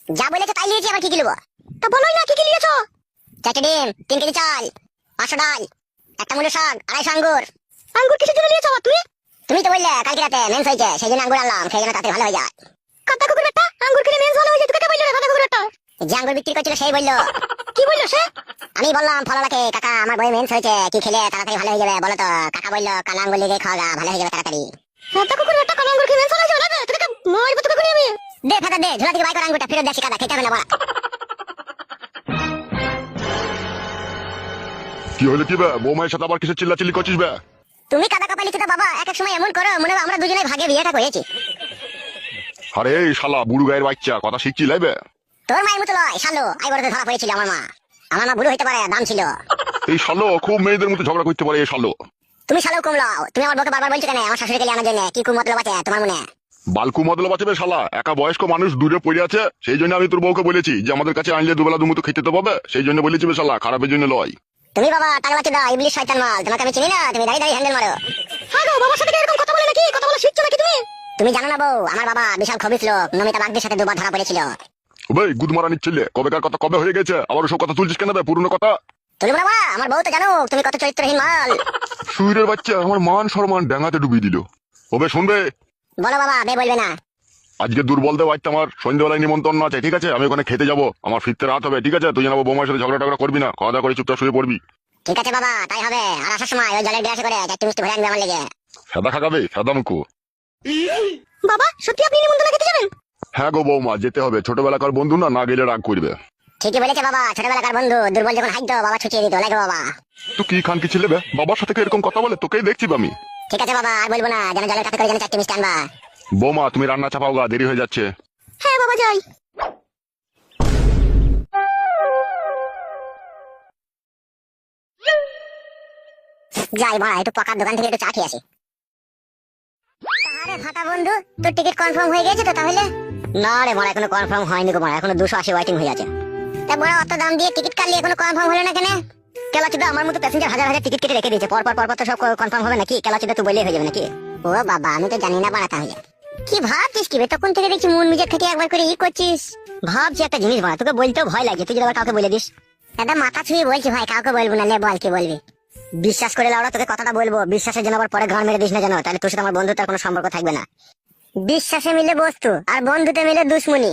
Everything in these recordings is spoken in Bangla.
যা বলেছো তাই নিয়েছি, আবার কি কি নেবো? তা বলোই না কি কি নিয়েছো। 4টে ডিম, 3 কেজি চাল, 500 ডাল, একটা মুলো শাক, 250 আঙ্গুর। আঙ্গুর কিসের জন্য নিয়েছো তুমি? তুমি তো বললে কালকে রাতে মেন্স হয়েছে, সেই জন্য আঙ্গুর আনলাম, খেয়ে যেন তাড়াতাড়ি ভালো হয়ে যায়। কাদা কুকুর একটা আঙ্গুর খেলে মেন্স ভালো হয়ে যায়, তুই কাকে বললি রে কাদা কুকুর একটা? যে আঙ্গুর বিক্রি করছিল সেই বললো। কি বললো সে? আমি বললাম ফললাকে, কাকা আমার বই মেন্স হয়েছে, কি খেলে তাড়াতাড়ি ভালো হয়ে যাবে বলো তো? কাকা বললো কালা আঙ্গুর লিগে খাওয়া, ভালো হয়ে যাবে তাড়াতাড়ি। কাদা কুকুর একটা কালা আঙ্গুর খেয়ে মেন্স ভালো হয়ে যাবে না? তুই কাকে মারবো তোকে করে আমি। দে ফাটা দে, ঝোলা থেকে বাইর কর আঙ্গুরটা, ফেরত দে কাদা, খেতে হবে না বড়া। কি হলো কি বে? বৌমায়ের সাথে আবার কিসের চিল্লাচিল্লি করছিস বে? তুমি কাদা কপালি তো বাবা, এক এক সময় এমন করো মনে হয় আমরা দুজনে ভাগে বিয়েটা করেছি। আরে এই শালা বুড়ো গায়ের বাচ্চা, কথা শিখছি লাইবে? তোর মায়ের মতো লয় শালো, আই বড়তে ধরা পড়েছিল আমার মা। আমার মা বুড়ো হইতে পারে, দাম ছিল। এই শালো খুব মেয়েদের মতো ঝগড়া করতে পারে এই শালো। তুমি শালো কম লও, তুমি আমার বউকে বারবার বলছো কেন আমার শাশুড়িকে আনার জন্য? কি কুমতলব আছে তোমার মনে? বালকু মদল বাঁচবে শালা, একা বয়স্ক মানুষ দূরে পড়ে আছে, সেই জন্য আমি তোর বউকে বলেছি যে আমাদের কাছে আনলে দুবেলা দুমুতো খেতে তো পাবে, সেই জন্য বলেছি বে শালা, খারাপের জন্য লয়। তুমি বাবা টাকা বাচ্চা দাও, ইবলিশ শয়তান মাল, তোমাকে আমি চিনি না, তুমি দাঁড়িয়ে দাঁড়িয়ে হ্যান্ডেল মারো। হ্যাঁ গো, বাবার সাথে কি এরকম কথা বলে নাকি? কথা বলা শিখছো নাকি তুমি? তুমি জানো না বউ, আমার বাবা বিশাল খবিস লোক, নমিতা বাগদের সাথে দুবার ধরা পড়েছিল। ওবে গুদমারা নিচ্ছিলে, কবেকার কথা কবে হয়ে গেছে, আবার সব কথা তুলছিস কেন বে? পুরনো কথা। তুমি বাবা, আমার বউ তো জানো তুমি কত চরিত্রহীন মাল। সুইরের বাচ্চা আমার মান সম্মান ডাঙাতে ডুবিয়ে দিল। ওবে শুনবে, বলো বাবা, বে বলবে না। আজকে দুর্বল দেব, আজকে আমার সন্ধ্যেবেলায় নিমন্ত্রণ আছে, ঠিক আছে? আমি ওখানে খেতে যাবো, আমার ফিরতে রাত হবে, ঠিক আছে? তুই জানাবো বৌমার সাথে ঝগড়া টগড়া করবি না, খাওয়া দাওয়া করে চুপচাপ শুয়ে পড়বি। ঠিক আছে বাবা, তাই হবে। আর আসার সময় ওই জলের গ্লাসে করে চারটি মিষ্টি ভরে আনবে আমার লেগে। সাদা খাগাবে সাদা মুখো। বাবা সত্যি আপনি নিমন্ত্রণ খেতে যাবেন? হ্যাঁ গো বৌমা, যেতে হবে, ছোটবেলাকার বন্ধু না, না গেলে রাগ করবে। ঠিকই বলেছে বাবা, ছোটবেলাকার বন্ধু দুর্বল যখন হাইতো বাবা ছুটিয়ে দিত, লাগে বাবা। তুই কি খান কি ছিলে বে? বাবার সাথে এরকম কথা বলে তোকেই দেখছি আমি। ঠিক আছে বাবা, আর বলবো না, যেন জলের কাছে করে যেন চারটি মিষ্টি আনবা। বৌমা তুমি রান্না চাপাও গা, দেরি হয়ে যাচ্ছে। হ্যাঁ বাবা যাই। যাই মারা, একটু পাকার দোকান থেকে একটু চা খেয়ে আসি। আরে ফাটা বন্ধু, তোর টিকিট কনফার্ম হয়ে গেছে তো তাহলে? না রে মারা, এখনো কনফার্ম হয়নি গো মারা, এখনো 280 ওয়েটিং হয়ে আছে। তা বড় অত দাম দিয়ে টিকিট কাটলি এখনো কনফার্ম হলো না কেন? কেলাচুদা আমার মতো প্যাসেঞ্জার হাজার হাজার টিকিট কেটে রেখে দিয়েছে, পর পর তো সব কনফার্ম হবে নাকি? কেলাচুদা তুই বললেই হয়ে যাবে নাকি? ও বাবা, আমি তো জানি না বাড়া। তাহলে কি ভাবছিস কি বে? তখন থেকে দেখছি মন মিজাজ থেকে একবার করে ই করছিস। ভাবছি একটা জিনিস বাড়া, তোকে বলতেও ভয় লাগে, তুই যদি আবার কাউকে বলে দিস। দাদা মাথা ছুঁয়ে বলছি ভাই, কাউকে বলবো না, লে বল কি বলবি। বিশ্বাস করে লাউড়া, তোকে কথাটা বলবো, বিশ্বাসের জন্য আবার পরে ঘর মেরে দিস না জানো, তাহলে তোর সাথে আমার বন্ধুত্বের কোনো সম্পর্ক থাকবে না। বিশ্বাসে মিলে বস্তু আর বন্ধুতে মিলে দুশ্মনী।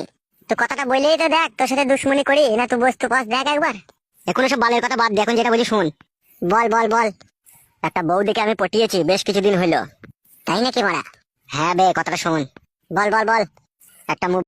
তো কথাটা বলেই তো দেখ, তোর সাথে দুশ্মনী করি না তুই বস্তু পাস, দেখ একবার। এখন সব বালের কথা বাদ দে, এখন যেটা বলি শুন। বল বল বল। একটা বউ দেখে আমি পটিয়েছি, বেশ কিছুদিন হইলো। তাই নাকি মারা? হ্যাঁ বে, কথাটা শোন। বল বল বল। একটা